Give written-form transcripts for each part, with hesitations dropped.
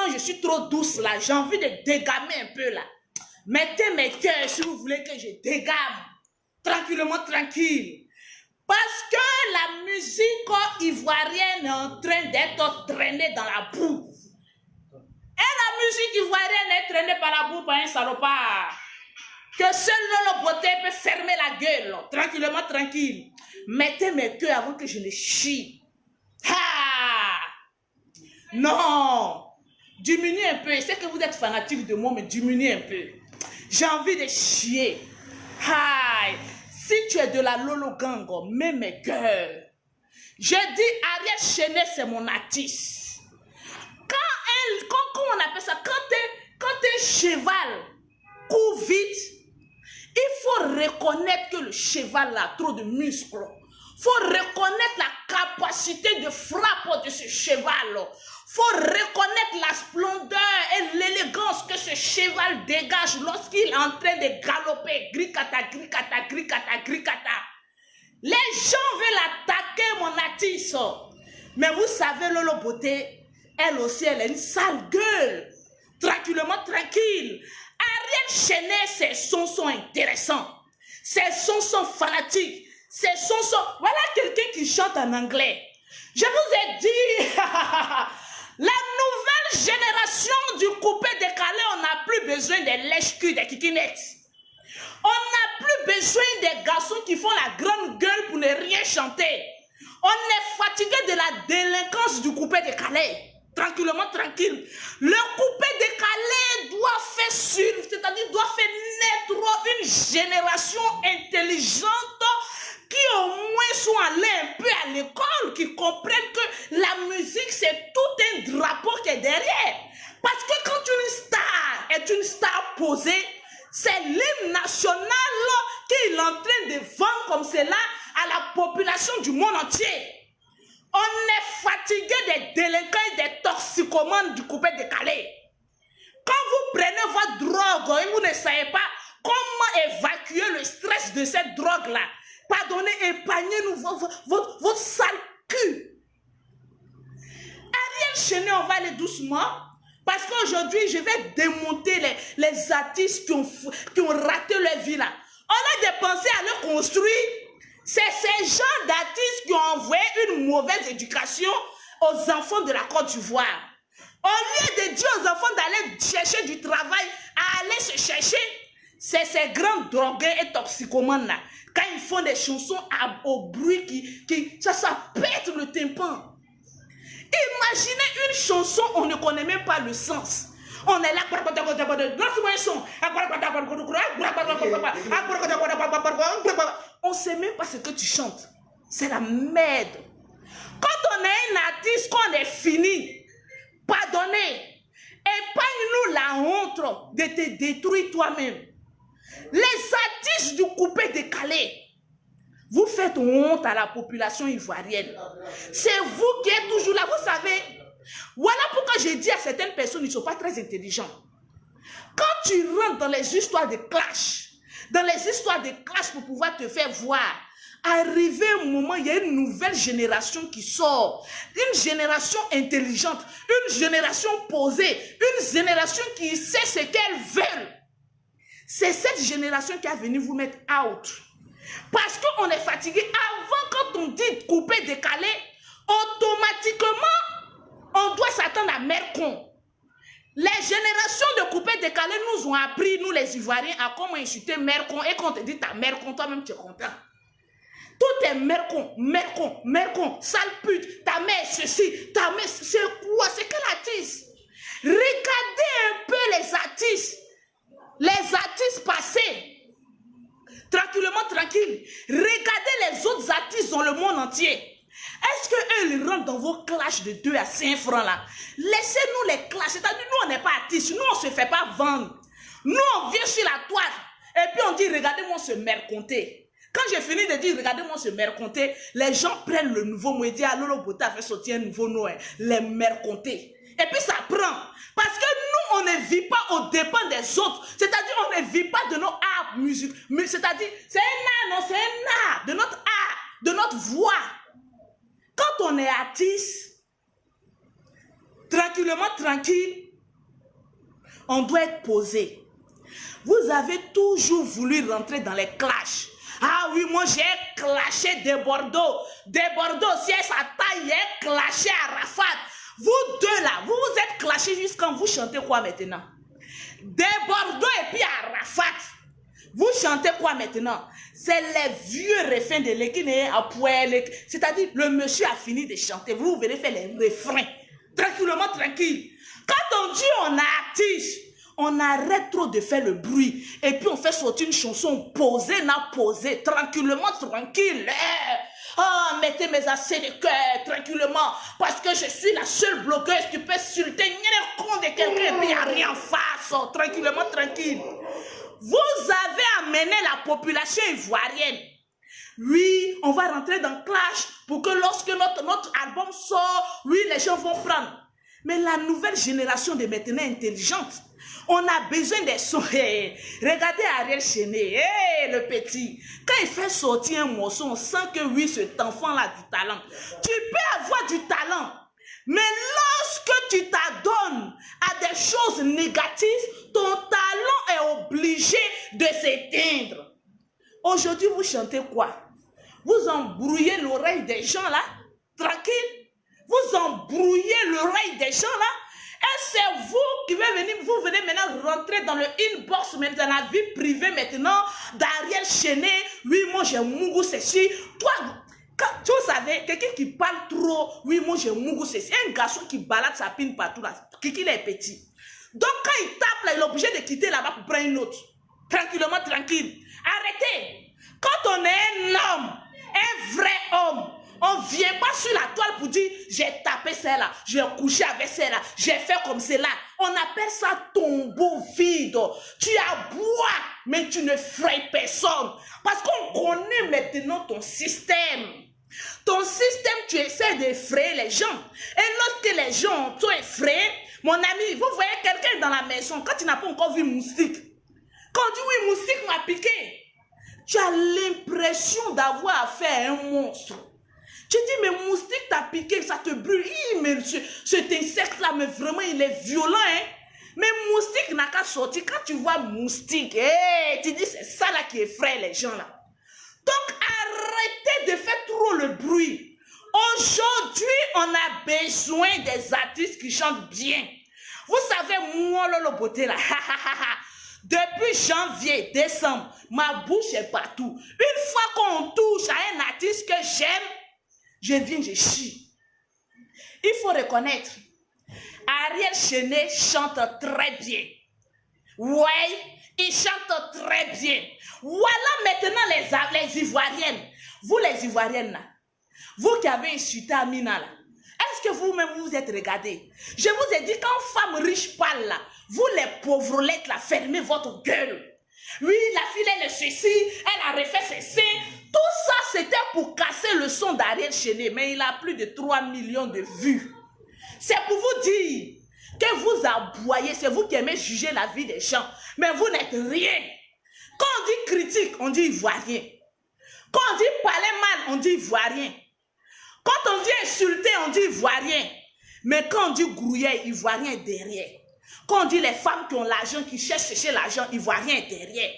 temps je suis trop douce là, j'ai envie de dégamer un peu là. Mettez mes cœurs si vous voulez que je dégame. Tranquillement, tranquille. Parce que la musique ivoirienne est en train d'être traînée dans la boue. Et la musique ivoirienne est traînée par la boue par un salopard. Que seul Lolo Beauté peut fermer la gueule. Tranquillement, tranquille. Mettez mes queues avant que je ne chie. Ah! Non! Diminuez un peu. Je sais que vous êtes fanatique de moi, mais diminuez un peu. J'ai envie de chier. Aïe! Si tu es de la Lolo Gang, mets mes cœurs. Je dis Ariel Chenet, c'est mon artiste. Comment on appelle ça? Quand un cheval court vite, il faut reconnaître que le cheval a trop de muscles. Il faut reconnaître la capacité de frappe de ce cheval. Il faut reconnaître la splendeur et l'élégance que ce cheval dégage lorsqu'il est en train de galoper. Gricata, gricata, gricata, gricata. Les gens veulent attaquer mon artiste. Mais vous savez, Lolo Beauté, elle aussi, elle a une sale gueule. Tranquillement, tranquille. Ariel Chenet, ses sons sont intéressants. Ses sons sont fanatiques. Ses sons sont... Voilà quelqu'un qui chante en anglais. Je vous ai dit, la nouvelle génération du coupé décalé, on n'a plus besoin des lèche-culs, des kikinettes. On n'a plus besoin des garçons qui font la grande gueule pour ne rien chanter. On est fatigué de la délinquance du coupé décalé. Tranquillement, tranquille. Le coupé décalé doit faire c'est-à-dire doit faire naître une génération intelligente qui au moins sont allés un peu à l'école, qui comprennent que la musique c'est tout un drapeau qui est derrière. Parce que quand une star est une star posée, c'est l'hymne national qu'il est en train de vendre comme cela à la population du monde entier. On est fatigué des délinquants et des toxicomanes du coupé décalé. Quand vous prenez votre drogue et vous ne savez pas comment évacuer le stress de cette drogue-là, pardonnez, épargnez-nous votre sale cul. Ariel Chenet, on va aller doucement. Parce qu'aujourd'hui, je vais démonter les artistes qui ont raté leur vie là. On a dépensé à le construire. C'est ces gens d'artistes qui ont envoyé une mauvaise éducation aux enfants de la Côte d'Ivoire. Au lieu de dire aux enfants d'aller chercher du travail, à aller se chercher, c'est ces grands drogués et toxicomanes là. Quand ils font des chansons au bruit ça pète le tympan. Imaginez une chanson, on ne connaît même pas le sens. On est là, on ne sait même pas ce que tu chantes. C'est la merde. Quand on est un artiste, qu'on est fini, pardonnez, épargne-nous la honte de te détruire toi-même. Les artistes du coupé décalé, vous faites honte à la population ivoirienne. C'est vous qui êtes toujours là, vous savez. Voilà pourquoi je dis à certaines personnes, ils ne sont pas très intelligents. Quand tu rentres dans les histoires de clash, pour pouvoir te faire voir, arrivé un moment, il y a une nouvelle génération qui sort. Une génération intelligente, une génération posée, une génération qui sait ce qu'elle veut. C'est cette génération qui a venu vous mettre out. Parce qu'on est fatigué. Avant, quand on dit couper, décaler, automatiquement, on doit s'attendre à Mercon. Les générations de couper, décaler nous ont appris, nous les Ivoiriens, à comment insulter Mercon. Et quand on te dit ta Mercon, toi-même tu es content. Tout est Mercon, Mercon, Mercon, sale pute, ta mère ceci, ta mère c'est quoi? C'est quel artiste? Regardez un peu les artistes passés. Tranquillement, tranquille. Regardez les autres artistes dans le monde entier. Est-ce qu'eux, ils rentrent dans vos clashs de 2 à 5 francs là? Laissez-nous les clashs. C'est-à-dire, nous, on n'est pas artistes. Nous, on ne se fait pas vendre. Nous, on vient sur la toile. Et puis, on dit, regardez-moi ce merconté. Quand j'ai fini de dire, regardez-moi ce merconté, les gens prennent le nouveau mot et disent, ah, Lolo Beauté a fait sortir un nouveau nom, les mercontés. Et puis, ça prend. Parce que nous, on ne vit pas aux dépens des autres. C'est-à-dire, on ne vit pas de nos arts musiques. C'est-à-dire, c'est un art, non, c'est un art. De notre art, de notre voix. Quand on est artiste, tranquillement, tranquille, on doit être posé. Vous avez toujours voulu rentrer dans les clashs. Ah oui, moi j'ai clashé des Bordeaux. Des Bordeaux, si elle s'attaille, j'ai clashé à Rafat. Vous deux là, vous vous êtes clashés jusqu'à vous chantez quoi maintenant? Des Bordeaux et puis à Rafat. Vous chantez quoi maintenant? C'est les vieux refrains de l'équiné à poêle. C'est-à-dire, le monsieur a fini de chanter. Vous venez faire les refrains. Tranquillement, tranquille. Quand on dit on artiste, on arrête trop de faire le bruit. Et puis on fait sortir une chanson posée, tranquillement, tranquille. Ah, mettez mes assez de cœur, tranquillement. Parce que je suis la seule bloqueuse qui peut insulter le con de quelqu'un et puis il n'y a rien en face. Tranquillement, tranquille. Vous avez amené la population ivoirienne. Oui, on va rentrer dans le clash pour que lorsque notre album sort, oui, les gens vont prendre. Mais la nouvelle génération de maintenant intelligente, on a besoin des sons. Regardez Ariel Chené, le petit. Quand il fait sortir un morceau, on sent que oui, cet enfant-là a du talent. Tu peux avoir du talent. Mais lorsque tu t'adonnes à des choses négatives, ton talent est obligé de s'éteindre. Aujourd'hui, vous chantez quoi? Vous embrouillez l'oreille des gens là, tranquille. Vous embrouillez l'oreille des gens là. Et c'est vous qui venez maintenant rentrer dans le inbox, même dans la vie privée maintenant, d'Ariel Chené. Oui, moi j'ai Mougou ceci. Toi, tu savais, quelqu'un qui parle trop, oui, moi j'ai Mougou ceci. Un garçon qui balade sa pine partout là, qu'il est petit. Donc quand il tape là, il est obligé de quitter là-bas pour prendre une autre. Tranquillement, tranquille. Arrêtez. Quand on est un homme, un vrai homme, on ne vient pas sur la toile pour dire j'ai tapé celle-là, j'ai couché avec celle-là, j'ai fait comme cela. On appelle ça tombeau vide. Tu aboies, mais tu ne frayes personne. Parce qu'on connaît maintenant ton système. Ton système, tu essaies d'effrayer les gens. Et lorsque les gens sont effrayés, mon ami, vous voyez quelqu'un dans la maison, quand tu n'as pas encore vu moustique, quand on dit oui, moustique m'a piqué, tu as l'impression d'avoir affaire à un monstre. Tu dis, mais moustique t'a piqué, ça te brûle. Mais cet insecte-là, mais vraiment, il est violent. Hein? Mais moustique n'a qu'à sortir. Quand tu vois moustique, tu dis, c'est ça là qui effraie les gens là. Donc, arrêtez de faire trop le bruit. Aujourd'hui, on a besoin des artistes qui chantent bien. Vous savez, moi, Lolo Beauté là, depuis janvier, décembre, ma bouche est partout. Une fois qu'on touche à un artiste que j'aime, je viens, je chie. Il faut reconnaître, Ariel Chené chante très bien. Ouais, il chante très bien. Voilà maintenant les Ivoiriennes. Vous les Ivoiriennes là, vous qui avez insulté Amina là, est-ce que vous-même vous êtes regardés? Je vous ai dit, quand femme riche parle là, vous les pauvrettes là, fermez votre gueule. Oui, la fille elle est ceci, elle a refait ses seins. Tout ça c'était pour casser le son d'Ariel Chené, mais il a plus de 3 millions de vues. C'est pour vous dire que vous aboyez, c'est vous qui aimez juger la vie des gens, mais vous n'êtes rien. Quand on dit critique, on dit ivoirien. Quand on dit parler mal, on dit ivoirien. Quand on dit insulter, on dit ivoirien. Mais quand on dit grouiller, ivoirien est derrière. Quand on dit les femmes qui ont l'argent, qui cherchent chercher l'argent, ivoirien est derrière.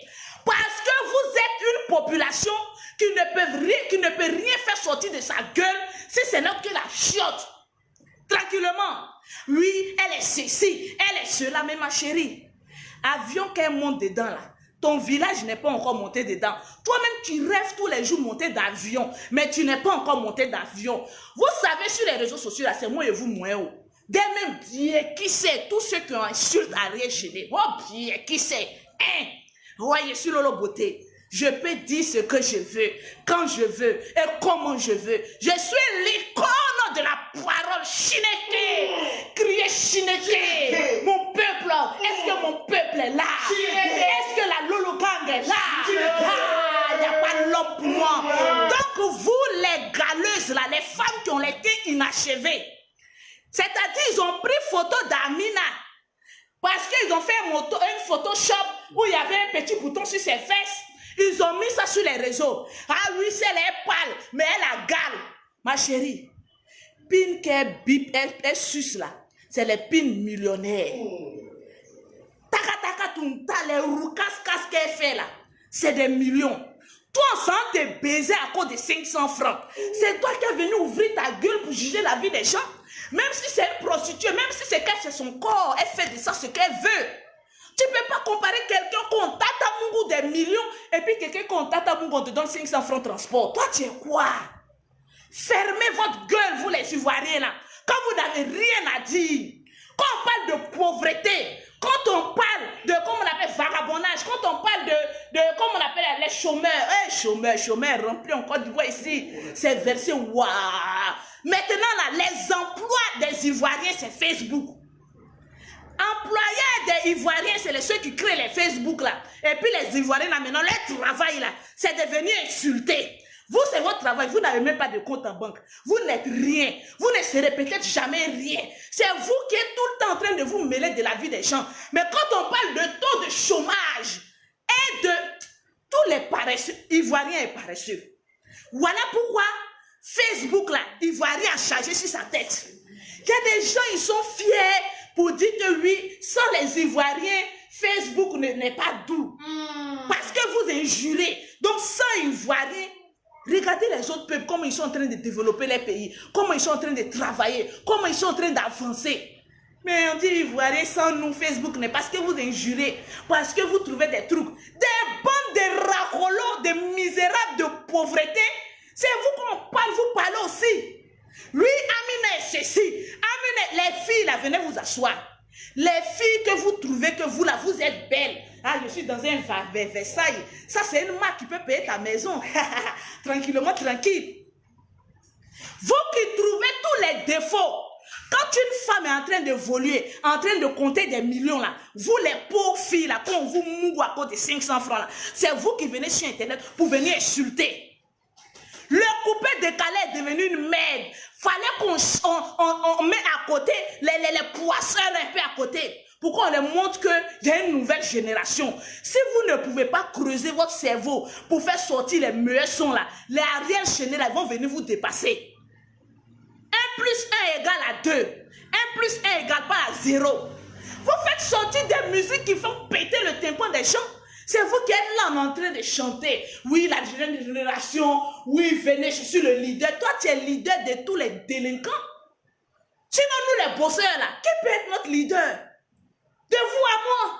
Parce que vous êtes une population qui ne peut rien faire sortir de sa gueule si ce n'est que la chiotte. Tranquillement. Oui, elle est ceci, elle est cela, mais ma chérie. Avion qu'elle monte dedans là. Ton village n'est pas encore monté dedans. Toi-même, tu rêves tous les jours monter d'avion, mais tu n'es pas encore monté d'avion. Vous savez, sur les réseaux sociaux, là, c'est moi et vous, moi. Des mêmes bien, qui sait, tous ceux qui ont insulté Ariel Chené. Oh, bien, qui sait. Hein? Voyez, sur Lolo Beauté, je peux dire ce que je veux, quand je veux et comment je veux. Je suis l'icône de la parole Chineke. Crier Chineke. Mon peuple, est-ce que mon peuple est là? Est-ce que la Lolo Gang est là? Ah, il n'y a pas l'homme pour moi. Donc vous, les galeuses, là, les femmes qui ont été inachevées, c'est-à-dire ils ont pris photo d'Amina parce qu'ils ont fait un Photoshop où il y avait un petit bouton sur ses fesses. Ils ont mis ça sur les réseaux. Ah oui, elle est pâle, mais elle a gale. Ma chérie, pin qu'elle bip, elle suce là, c'est les pins millionnaires. Kunta, les roucas qu'elle fait là, c'est des millions. Toi, sans te baiser à cause de 500 francs. C'est toi qui es venu ouvrir ta gueule pour juger la vie des gens. Même si c'est une prostituée, même si c'est qu'elle fait son corps, elle fait de ça ce qu'elle veut. Tu ne peux pas comparer quelqu'un qu'on t'a Mungu des millions et puis quelqu'un qu'on t'a Mungu, on te donne 500 francs de transport. Toi, tu es quoi? Fermez votre gueule, vous les Ivoiriens là. Quand vous n'avez rien à dire. Quand on parle de pauvreté, quand on parle de, comment on appelle, vagabondage, quand on parle de comment on appelle les chômeurs, chômeurs, remplis en Côte d'Ivoire ici, c'est versé, waouh. Maintenant là, les emplois des Ivoiriens, c'est Facebook. Employés des Ivoiriens, c'est ceux qui créent les Facebook là. Et puis les Ivoiriens là, maintenant, leur travail là, c'est de venir insulter. Vous, c'est votre travail. Vous n'avez même pas de compte en banque. Vous n'êtes rien. Vous ne serez peut-être jamais rien. C'est vous qui êtes tout le temps en train de vous mêler de la vie des gens. Mais quand on parle de taux de chômage et de tous les paresseux, Ivoiriens et paresseux, voilà pourquoi Facebook, là, Ivoirien a chargé sur sa tête. Il y a des gens, ils sont fiers pour dire que oui, sans les Ivoiriens, Facebook n'est pas doux. Parce que vous injurez. Donc, sans Ivoiriens, regardez les autres peuples, comment ils sont en train de développer les pays, comment ils sont en train de travailler, comment ils sont en train d'avancer. Mais on dit Ivoiriens sans nous, Facebook n'est parce que vous injurez, parce que vous trouvez des trucs, des bandes de racolos, de misérables, de pauvreté. C'est vous qu'on parle, vous parlez aussi. Oui, Amina est ceci. Amina, les filles là, venez vous asseoir. Les filles que vous trouvez que vous là, vous êtes belles. Ah, je suis dans un Versailles. Ça, c'est une marque qui peut payer ta maison. Tranquillement, tranquille. Vous qui trouvez tous les défauts. Quand une femme est en train d'évoluer, en train de compter des millions là, vous les pauvres filles là, quand on vous mouille à cause de 500 francs là, c'est vous qui venez sur Internet pour venir insulter. Le coupé décalé est devenu une merde. Fallait qu'on mette à côté les poissons un peu à côté. Pourquoi on les montre qu'il y a une nouvelle génération. Si vous ne pouvez pas creuser votre cerveau pour faire sortir les meilleurs sons là, les arrières chaînés là, vont venir vous dépasser. 1 plus 1 égale à 2. 1 plus 1 égale pas à 0. Vous faites sortir des musiques qui font péter le tympan des gens. C'est vous qui êtes là en train de chanter. Oui, la génération. Oui, venez, je suis le leader. Toi, tu es leader de tous les délinquants. Sinon, nous les bosseurs là, qui peut être notre leader? De vous à moi.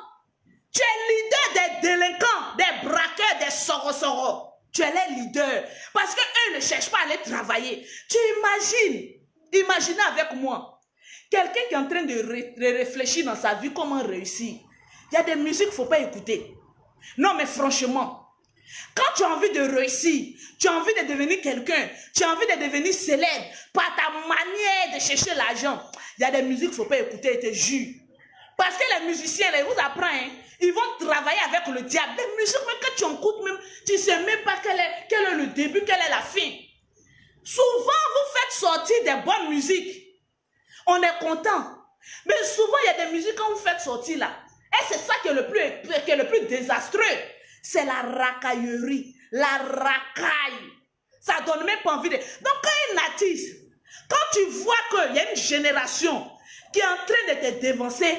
Tu es leader des délinquants, des braqueurs, des soro-soro. Tu es les leaders. Parce qu'eux ne cherchent pas à aller travailler. Tu imagines, imaginez avec moi, quelqu'un qui est en train de réfléchir dans sa vie comment réussir. Il y a des musiques qu'il ne faut pas écouter. Non, mais franchement, quand tu as envie de réussir, tu as envie de devenir quelqu'un, tu as envie de devenir célèbre par ta manière de chercher l'argent, il y a des musiques qu'il ne faut pas écouter, je te jure. Parce que les musiciens, ils vous apprennent, ils vont travailler avec le diable. Les musiques, même quand tu écoutes, même, tu ne sais même pas quel est le début, quelle est la fin. Souvent, vous faites sortir des bonnes musiques. On est content. Mais souvent, il y a des musiques quand vous faites sortir là. Et c'est ça qui est le plus désastreux. C'est la racaillerie. La racaille. Ça ne donne même pas envie de... Donc quand un artiste, quand tu vois qu'il y a une génération qui est en train de te dévancer,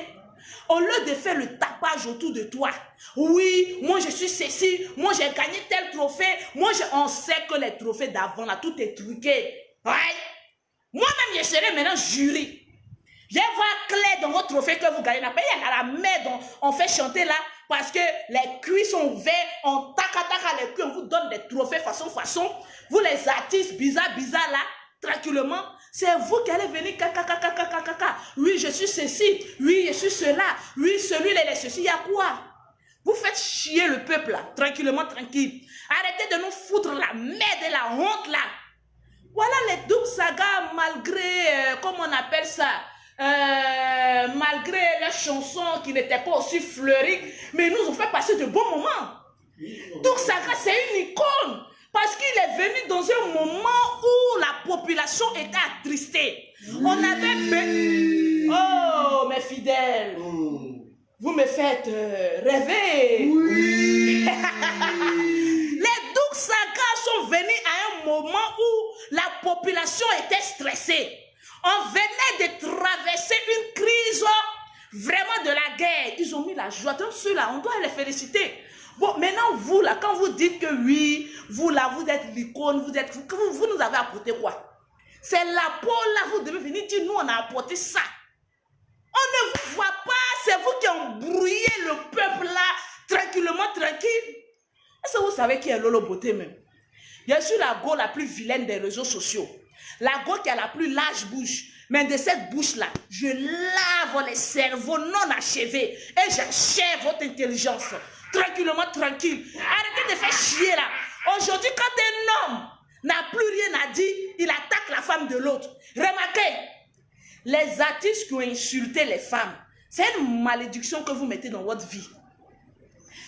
au lieu de faire le tapage autour de toi, oui, moi je suis ceci, moi j'ai gagné tel trophée, on sait que les trophées d'avant là, tout est truqué. Ouais. Moi-même je serai maintenant jury. Je vais voir clair dans votre trophée que vous gagnez. Il y a la mer dont on fait chanter là, parce que les cuits sont ouverts, on tac les cuits, on vous donne des trophées façon. Vous les artistes bizarres là, tranquillement, c'est vous qui allez venir caca. Oui, je suis ceci, oui, je suis cela, oui, celui-là, il est ceci, il y a quoi? Vous faites chier le peuple là, tranquillement, tranquille. Arrêtez de nous foutre la merde et la honte là. Voilà les doubles sagas malgré, comment on appelle ça? Malgré les chansons qui n'étaient pas aussi fleuries, mais ils nous ont fait passer de bons moments. Donc Saga, c'est une icône parce qu'il est venu dans un moment où la population était attristée. On avait... Oh, mes fidèles, vous me faites rêver. Oui. Les Douk Saga sont venus à un moment où la population était stressée. On venait de traverser une crise vraiment de la guerre. Ils ont mis la joie. Donc ceux-là, on doit les féliciter. Bon, maintenant, vous, là, quand vous dites que oui, vous, là, vous êtes l'icône, vous nous avez apporté quoi? C'est la peau, là, vous devez venir dire, nous, on a apporté ça. On ne vous voit pas, c'est vous qui embrouillez le peuple, là, tranquillement, tranquille. Est-ce que vous savez qui est Lolo Beauté, même? Je suis la go la plus vilaine des réseaux sociaux. La go qui a la plus large bouche. Mais de cette bouche-là, je lave les cerveaux non achevés et j'achève votre intelligence. Tranquillement, tranquille. Arrêtez de faire chier là. Aujourd'hui, quand un homme n'a plus rien à dire, il attaque la femme de l'autre. Remarquez, les artistes qui ont insulté les femmes, c'est une malédiction que vous mettez dans votre vie.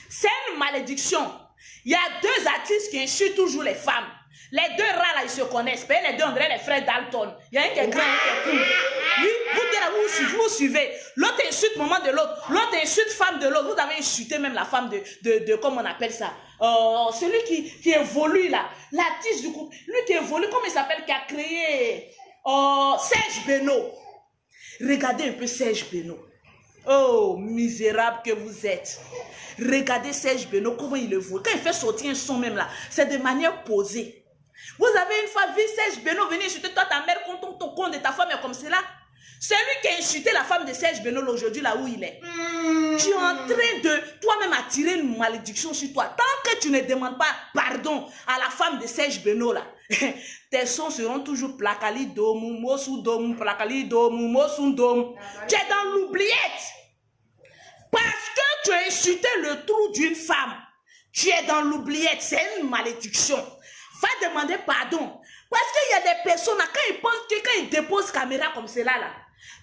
C'est une malédiction. Il y a deux artistes qui insultent toujours les femmes. Les deux rats là, ils se connaissent. Les deux, on dirait les frères Dalton. Il y a un qui est grand, un qui est court. Oui, vous suivez. L'autre insulte maman de l'autre. L'autre insulte femme de l'autre. Vous avez insulté même la femme de comment on appelle ça? Celui qui évolue là. L'artiste du groupe. Lui qui évolue, comment il s'appelle? Qui a créé Serge Beno. Regardez un peu Serge Beno. Oh, misérable que vous êtes. Regardez Serge Beno, comment il évolue. Quand il fait sortir un son même là, c'est de manière posée. Vous avez une fois vu Serge Beno venir insulter toi, ta mère, ton compte de ta femme est comme cela. C'est lui qui a insulté la femme de Serge Beno aujourd'hui là où il est. Tu es en train de toi-même attirer une malédiction sur toi. Tant que tu ne demandes pas pardon à la femme de Serge Beno là, tes sons seront toujours placali domu, mosu domu, placali domu, mosu domu. Tu es dans l'oubliette. Parce que tu as insulté le trou d'une femme. Tu es dans l'oubliette. C'est une malédiction. Va demander pardon. Parce qu'il y a des personnes, quand ils déposent caméra comme cela, là,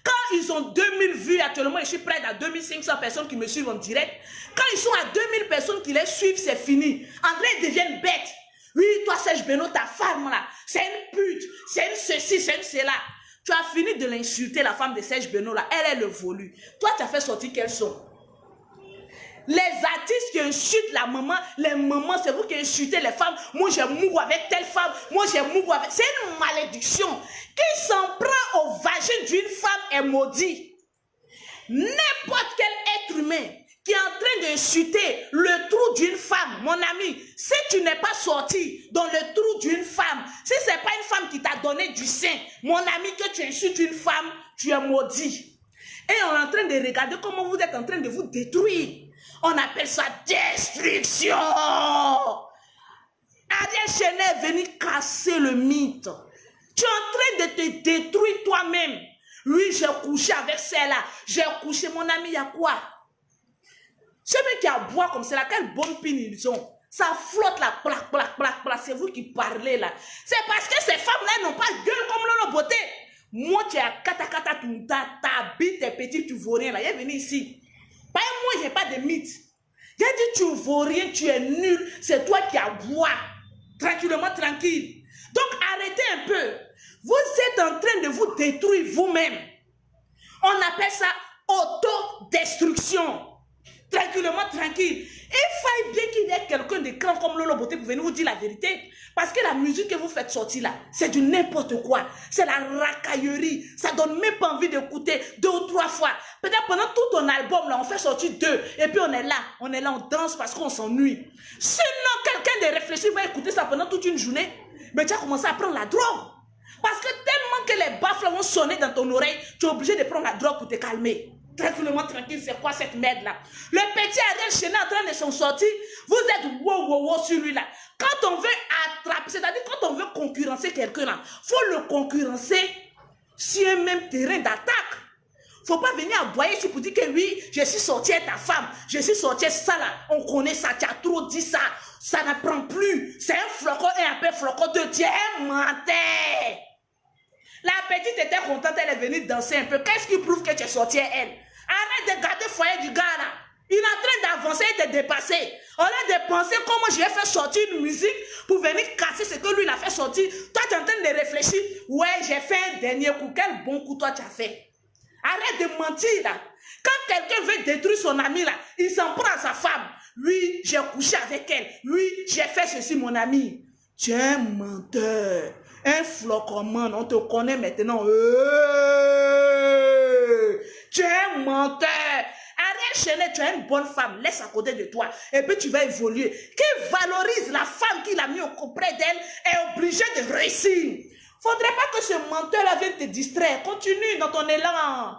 quand ils ont 2000 vues actuellement, je suis près à 2500 personnes qui me suivent en direct. Quand ils sont à 2000 personnes qui les suivent, c'est fini. André, ils deviennent bêtes. Oui, toi, Serge Beno, ta femme, là, c'est une pute, c'est une ceci, c'est une cela. Tu as fini de l'insulter, la femme de Serge Beno, là. Elle est le volu. Toi, tu as fait sortir quels sont? Les artistes qui insultent la maman, les mamans, c'est vous qui insultez les femmes. Moi, j'ai mouru avec telle femme. Moi, j'ai mouru avec... C'est une malédiction. Qui s'en prend au vagin d'une femme est maudit. N'importe quel être humain qui est en train d'insulter le trou d'une femme, mon ami, si tu n'es pas sorti dans le trou d'une femme, si ce n'est pas une femme qui t'a donné du sein, mon ami, que tu insultes une femme, tu es maudit. Et on est en train de regarder comment vous êtes en train de vous détruire. On appelle ça destruction. Ariel Chenet est venu casser le mythe. Tu es en train de te détruire toi-même. Oui, j'ai couché avec celle-là. J'ai couché, mon ami, il y a quoi? Celui qui a boit comme cela, quelle bonne pine ils ont. Ça flotte là, plac, plac, plac, plac. C'est vous qui parlez là. C'est parce que ces femmes-là n'ont pas de gueule comme Lolo Beauté. Moi, tu es à Katakata, ta bite est petite, tu vaux rien là. Il est venu ici. Pas moi, j'ai pas de mythe. J'ai dit, tu ne vaux rien, tu es nul. C'est toi qui as boit. Tranquillement, tranquille. Donc, arrêtez un peu. Vous êtes en train de vous détruire vous-même. On appelle ça autodestruction. Tranquillement, tranquille. Il faille bien qu'il y ait quelqu'un de grand comme Lolo Beauté pour venir vous dire la vérité. Parce que la musique que vous faites sortir là, c'est du n'importe quoi. C'est la racaillerie. Ça donne même pas envie d'écouter 2 ou 3 fois. Peut-être pendant tout ton album là, on fait sortir 2. Et puis on est là, on danse parce qu'on s'ennuie. Sinon, quelqu'un de réfléchi va écouter ça pendant toute une journée. Mais tu as commencé à prendre la drogue. Parce que tellement que les baffles vont sonner dans ton oreille, tu es obligé de prendre la drogue pour te calmer. Tranquillement, tranquille, c'est quoi cette merde-là? Le petit Ariel Chenet en train de s'en sortir, vous êtes wow sur lui là. Quand on veut attraper, c'est-à-dire quand on veut concurrencer quelqu'un là, il faut le concurrencer sur un même terrain d'attaque. Il ne faut pas venir aboyer ici pour dire que oui, je suis sorti à ta femme, je suis sorti à ça là, on connaît ça, tu as trop dit ça, ça n'apprend plus. C'est un flocon, un peu flocon de Dieu, menteur. La petite était contente, elle est venue danser un peu. Qu'est-ce qui prouve que tu es sorti à elle? Arrête de garder le foyer du gars là. Il est en train d'avancer et de dépasser. On a de penser comment je vais faire sortir une musique pour venir casser ce que lui il a fait sortir. Toi tu es en train de réfléchir. Ouais, j'ai fait un dernier coup. Quel bon coup toi tu as fait. Arrête de mentir là. Quand quelqu'un veut détruire son ami là, il s'en prend à sa femme. Oui, j'ai couché avec elle. Oui, j'ai fait ceci mon ami. Tu es un menteur. Un flocon, on te connaît maintenant. Tu es un menteur. Ariel Chenet, tu es une bonne femme. Laisse à côté de toi. Et puis tu vas évoluer. Qui valorise la femme qu'il a mis auprès d'elle est obligé de réussir. Faudrait pas que ce menteur-là vienne te distraire. Continue dans ton élan.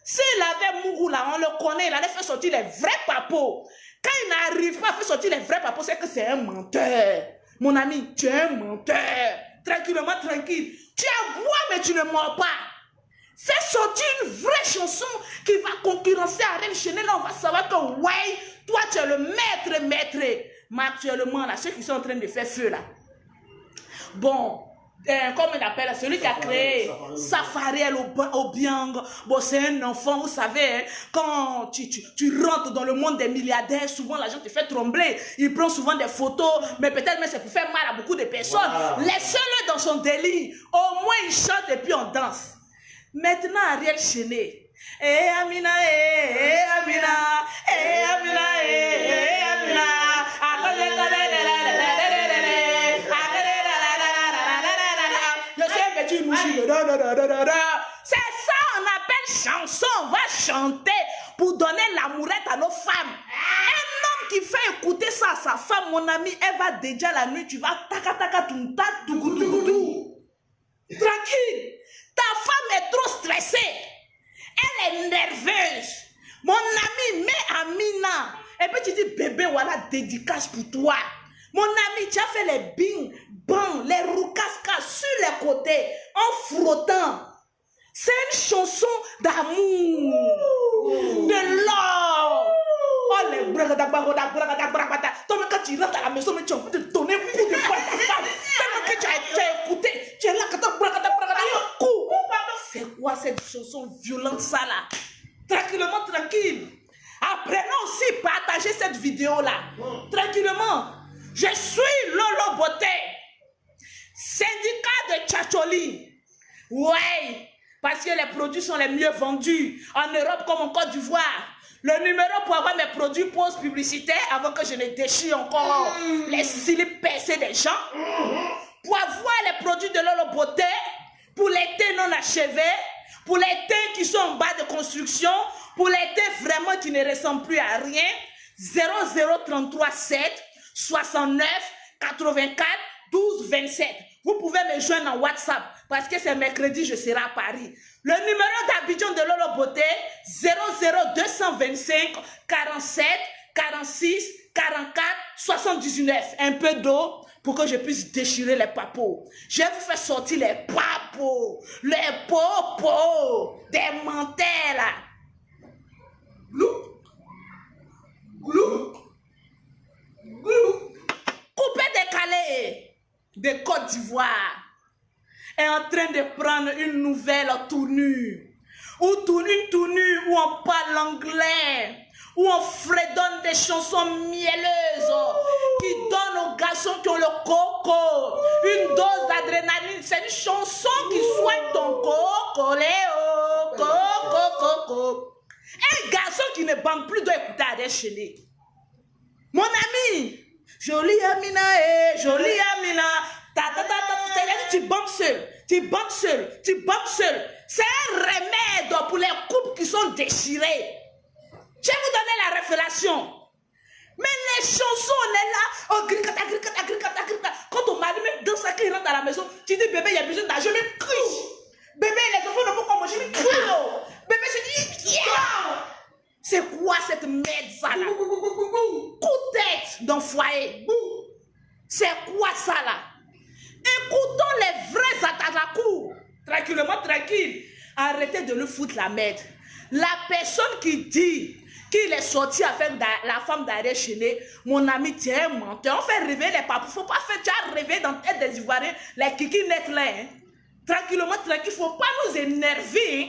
S'il avait Mourou là, on le connaît, il allait faire sortir les vrais papos. Quand il n'arrive pas à faire sortir les vrais papos, c'est que c'est un menteur. Mon ami, tu es un menteur. Tranquillement, tranquille. Tu aboies, mais tu ne mords pas. Fais sortir une vraie chanson qui va concurrencer Ariel Chenet. Là, on va savoir que, ouais, toi, tu es le maître. Mais actuellement, là, ceux qui sont en train de faire feu, là. Bon, comme on appelle, celui qui a créé Safariel au Biang. Bon, c'est un enfant, vous savez, hein, quand tu rentres dans le monde des milliardaires, souvent l'argent te fait trembler. Il prend souvent des photos, mais peut-être même c'est pour faire mal à beaucoup de personnes. Wow. Laissez-le dans son délire. Au moins, il chante et puis on danse. Maintenant, Ariel Chenet. Eh Amina, Amina, Amina, Amina. C'est ça, on appelle chanson. On va chanter pour donner l'amourette à nos femmes. Un homme qui fait écouter ça à sa femme, mon ami, elle va déjà la nuit, tu vas taka taka tumta tougoudougoudou. Tranquille. Ta femme est trop stressée. Elle est nerveuse. Mon ami, mets Amina. Et puis tu dis, bébé, voilà, dédicace pour toi. Mon ami, tu as fait les bing, bang, les roucascas sur les côtés, en frottant. C'est une chanson d'amour, de love. Oh, les bragada. Toi, quand tu rentres à la maison, mais tu as envie de donner un coup de poing à ta femme. Tellement que tu as écouté, tu es là, c'est quoi cette chanson violente, ça là? Tranquillement, tranquille. Apprenons aussi à partager cette vidéo-là. Tranquillement. Je suis Lolo Beauté, syndicat de Tchatcholi. Ouais, parce que les produits sont les mieux vendus en Europe comme en Côte d'Ivoire. Le numéro pour avoir mes produits pause publicité avant que je ne déchire encore les slips percés des gens. Pour avoir les produits de Lolo Beauté, pour les thés non achevés, pour les thés qui sont en bas de construction, pour les thés vraiment qui ne ressemblent plus à rien. 0033 7 69 84 12 27. Vous pouvez me joindre en WhatsApp parce que c'est mercredi, je serai à Paris. Le numéro d'Abidjan de Lolo Beauté 00225 47 46 44 79. Un peu d'eau pour que je puisse déchirer les papos. Je vais vous faire sortir les papos, les popos, des menteurs là. Glou, glou, glou. Coupé décalé de Côte d'Ivoire est en train de prendre une nouvelle tournure. Une tournure où on parle anglais, où on fredonne des chansons mielleuses qui donnent aux garçons qui ont le coco une dose d'adrénaline. C'est une chanson qui soigne ton coco, Léo, coco. Un garçon qui ne bande plus doit écouter Ariel Chenet. Mon ami, jolie Amina, jolie Amina. Tu bandes seul. C'est un remède pour les couples qui sont déchirés. Je vais vous donner la révélation. Mais les chansons, on est là. Oh, gricata. Quand ton mari même danse à qui rentre à la maison, tu dis bébé, il y a besoin d'argent, mais crie. Bébé, les enfants ne vont pas manger, mais crie. Bébé, je dis, c'est quoi cette merde, ça là? Coup de tête dans le foyer. C'est quoi ça là? Écoutons les vrais atarakou. Tranquillement, tranquille. Arrêtez de nous foutre la merde. La personne qui dit qu'il est sorti avec la femme d'Ariel Chenet, mon ami, tu es un menteur. On fait rêver les papous. Faut pas faire, tu as rêvé dans la tête des Ivoiriens, les kiki net là. Hein. Tranquillement, tranquille. Faut pas nous énerver. Hein.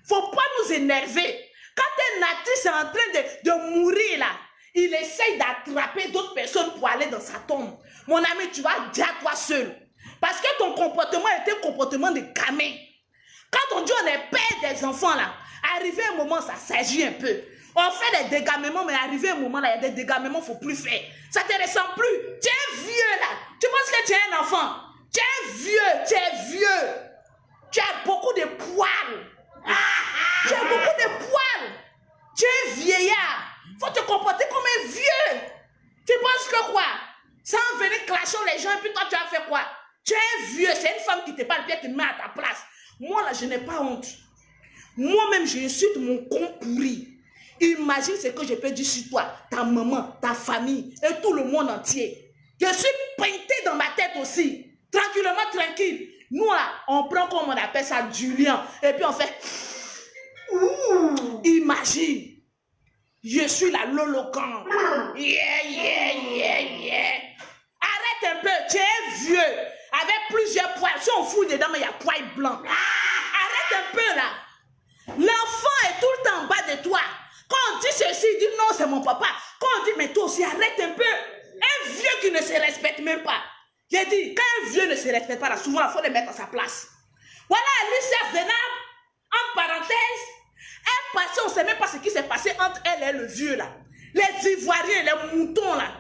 Faut pas nous énerver. Quand un artiste est en train de mourir là, il essaye d'attraper d'autres personnes pour aller dans sa tombe. Mon ami, tu vas dire à toi seul. Parce que ton comportement était un comportement de gamin. Quand on dit on est père des enfants là, arrivé un moment, ça s'agit un peu. On fait des dégamements, mais arrivé un moment là, il y a des dégamements, il ne faut plus faire. Ça ne te ressemble plus. Tu es vieux là. Tu penses que tu es un enfant. Tu es vieux. Tu as beaucoup de poils. Tu as beaucoup de poils. Tu es vieillard. Faut te comporter comme un vieux. Tu penses que quoi? Sans venir clasher les gens, et puis toi, tu as fait quoi? Tu es un vieux. C'est une femme qui te parle, puis elle te met à ta place. Moi, là, je n'ai pas honte. Moi-même, j'insulte mon con pourri. Imagine ce que je peux dire sur toi, ta maman, ta famille et tout le monde entier. Je suis peinté dans ma tête aussi. Tranquillement, tranquille. Nous, là, on prend comme on appelle ça du lion. Et puis on fait... Imagine. Je suis la lolocan. Yeah, yeah, yeah, yeah. Arrête un peu, tu es vieux. Avec plusieurs poils. Si on fout dedans, mais il y a poils blancs. Arrête un peu là. L'enfant est tout le temps en bas de toi. Quand on dit ceci, il dit non, c'est mon papa. Quand on dit mais toi aussi, arrête un peu. Un vieux qui ne se respecte même pas. J'ai dit, quand un vieux ne se respecte pas, là, souvent il faut le mettre à sa place. Voilà Alicia Zenab, en parenthèse, elle passait, on ne sait même pas ce qui s'est passé entre elle et le vieux là. Les Ivoiriens, les moutons là,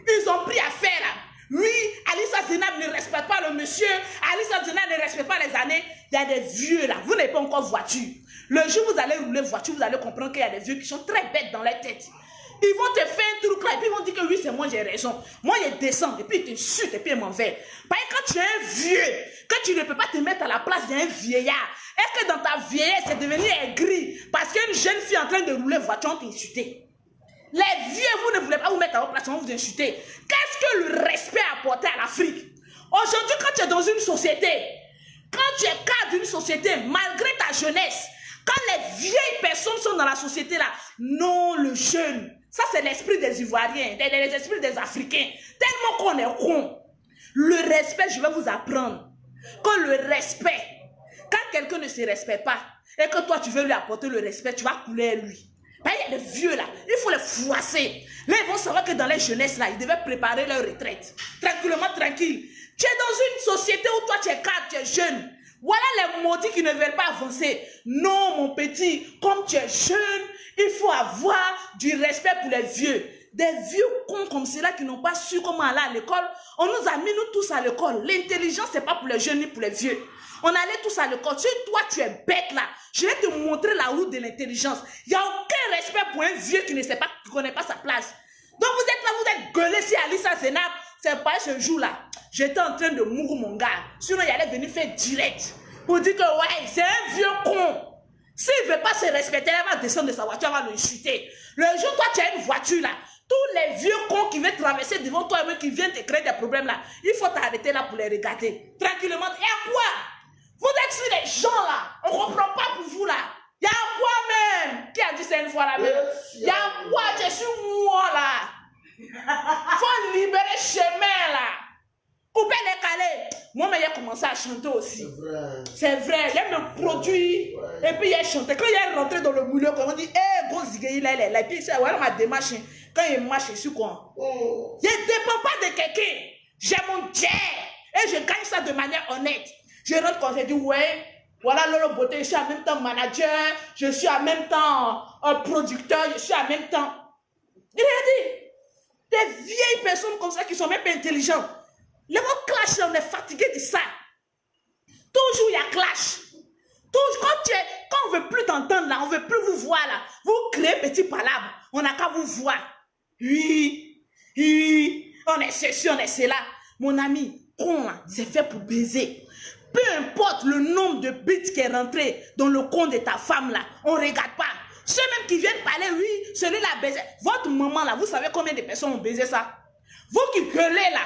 ils ont pris affaire là. Oui, Alicia Zenab ne respecte pas le monsieur, Alicia Zenab ne respecte pas les années. Il y a des vieux là, vous n'avez pas encore voiture. Le jour où vous allez rouler voiture, vous allez comprendre qu'il y a des vieux qui sont très bêtes dans leur tête. Ils vont te faire un truc là et puis ils vont dire que oui, c'est moi, j'ai raison. Moi, je descends et puis ils t'insultent et puis ils m'en veulent. Parce que quand tu es un vieux, que tu ne peux pas te mettre à la place d'un vieillard, est-ce que dans ta vieillesse, c'est devenu aigri parce qu'une jeune fille en train de rouler voiture, on t'insulte? Les vieux, vous ne voulez pas vous mettre à votre place, on vous insulter. Qu'est-ce que le respect a apporté à l'Afrique? Aujourd'hui, quand tu es dans une société, quand tu es cadre d'une société, malgré ta jeunesse, quand les vieilles personnes sont dans la société là, non, le jeune, ça c'est l'esprit des Ivoiriens, les esprits des Africains, tellement qu'on est con. Le respect, je vais vous apprendre. Quand le respect, quand quelqu'un ne se respecte pas, et que toi tu veux lui apporter le respect, tu vas couler à lui. Ben, il y a des vieux là, il faut les froisser. Là, ils vont savoir que dans les jeunesses là, ils devaient préparer leur retraite. Tranquillement, tranquille. Tu es dans une société où toi tu es cadre, tu es jeune. Voilà les maudits qui ne veulent pas avancer. Non, mon petit, comme tu es jeune, il faut avoir du respect pour les vieux. Des vieux cons comme ceux-là qui n'ont pas su comment aller à l'école. On nous a mis nous tous à l'école. L'intelligence, ce n'est pas pour les jeunes ni pour les vieux. On allait tous à l'école. Si toi, tu es bête là, je vais te montrer la route de l'intelligence. Il n'y a aucun respect pour un vieux qui ne sait pas, qui ne connaît pas sa place. Donc vous êtes là, vous êtes gueulé si Alicia Zenab. C'est pas ce jour-là. J'étais en train de mourir, mon gars. Sinon, il allait venir faire direct. Pour dire que, ouais, c'est un vieux con. S'il ne veut pas se respecter, elle va descendre de sa voiture, elle va le chuter. Le jour où toi, tu as une voiture, là, tous les vieux cons qui viennent traverser devant toi, qui viennent te créer des problèmes, là, il faut t'arrêter là pour les regarder. Tranquillement. Et à quoi? Vous êtes sur les gens, là. On ne comprend pas pour vous, là. Il y a quoi, même? Qui a dit ça une fois, là, même? Il y a quoi? Je suis moi, là. Faut libérer chemin là. Couper les calés. Moi, mais j'ai commencé à chanter aussi. C'est vrai. Il me produit. Ouais. Et puis, il a chanté. Quand il est rentré dans le moulin, on dit, hé, gros zigué, il est là. Et puis, c'est ma démarche. Quand il marche, je suis quoi? Je ne dépends pas de quelqu'un. J'ai mon jet. Et je gagne ça de manière honnête. Je rentre quand j'ai dit, ouais, voilà Lolo Beauté, je suis en même temps manager, je suis en même temps un producteur, je suis en même temps. Il a dit. Des vieilles personnes comme ça qui sont même pas intelligentes. Le mot clash, on est fatigué de ça. Toujours il y a clash. Toujours, quand on ne veut plus t'entendre là, on ne veut plus vous voir là. Vous créez petit palabre. On n'a qu'à vous voir. Oui, on est ceci, on est cela. Mon ami, c'est fait pour baiser. Peu importe le nombre de bits qui est rentré dans le compte de ta femme là, on ne regarde pas. Ceux même qui viennent parler, oui, celui-là a baisé. Votre maman là, vous savez combien de personnes ont baisé ça? Vous qui gueulez là,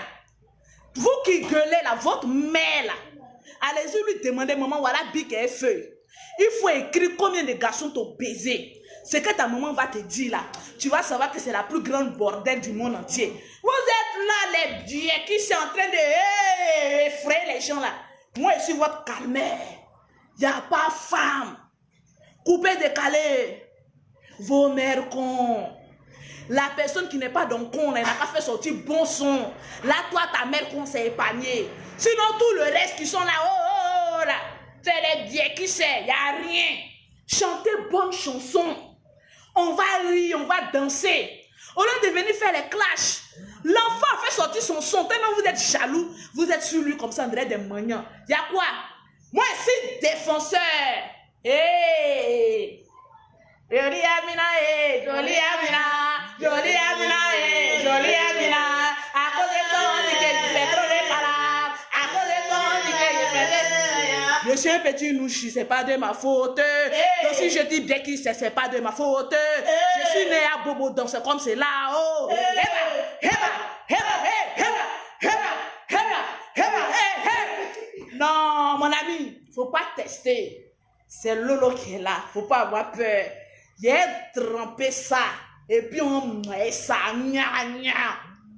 votre mère là, allez-y lui demander, maman, voilà bic et feuille. Il faut écrire combien de garçons t'ont baisé. Ce que ta maman va te dire là, tu vas savoir que c'est la plus grande bordel du monde entier. Vous êtes là, les dieux qui sont en train de effrayer les gens là. Moi, je suis votre calmère. Il n'y a pas femme. Coupez, décalez. Vos mères cons. La personne qui n'est pas dans con, elle n'a pas fait sortir bon son. Là, toi, ta mère con s'est épargnée. Sinon, tout le reste qui sont là, oh là, c'est les dieux qui sait, il n'y a rien. Chantez bonne chanson. On va rire, on va danser. Au lieu de venir faire les clashs, l'enfant a fait sortir son son. Tellement vous êtes jaloux, vous êtes sur lui comme ça, on dirait des maniants. Il y a quoi? Moi, je suis défenseur Hey! Jolie Amina, hey! Jolie Amina! Jolie Amina, hey! Jolie Amina! À cause de toi, on dit que je fais trop de malades. À cause de toi, on dit que je fais des... Je suis un petit nouchi, c'est pas de ma faute. Hey! Donc si je dis dès qu'il sait, c'est pas de ma faute. Hey! Je suis né à Bobo, donc c'est comme c'est là. Oh! Hey! Non, mon ami, faut pas tester. C'est Lolo qui est là, faut pas avoir peur. J'ai trempé ça et puis on met ça,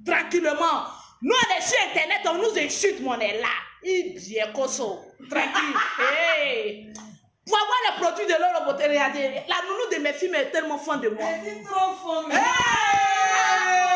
tranquillement. Nous, on est sur Internet, on nous insulte, mais on est là. Il bien cosso, tranquille. Hey. Pour avoir les produits de Lolo Beauté, regardez, la nounou de mes filles est tellement fan de moi. Elle est trop fan. Hey.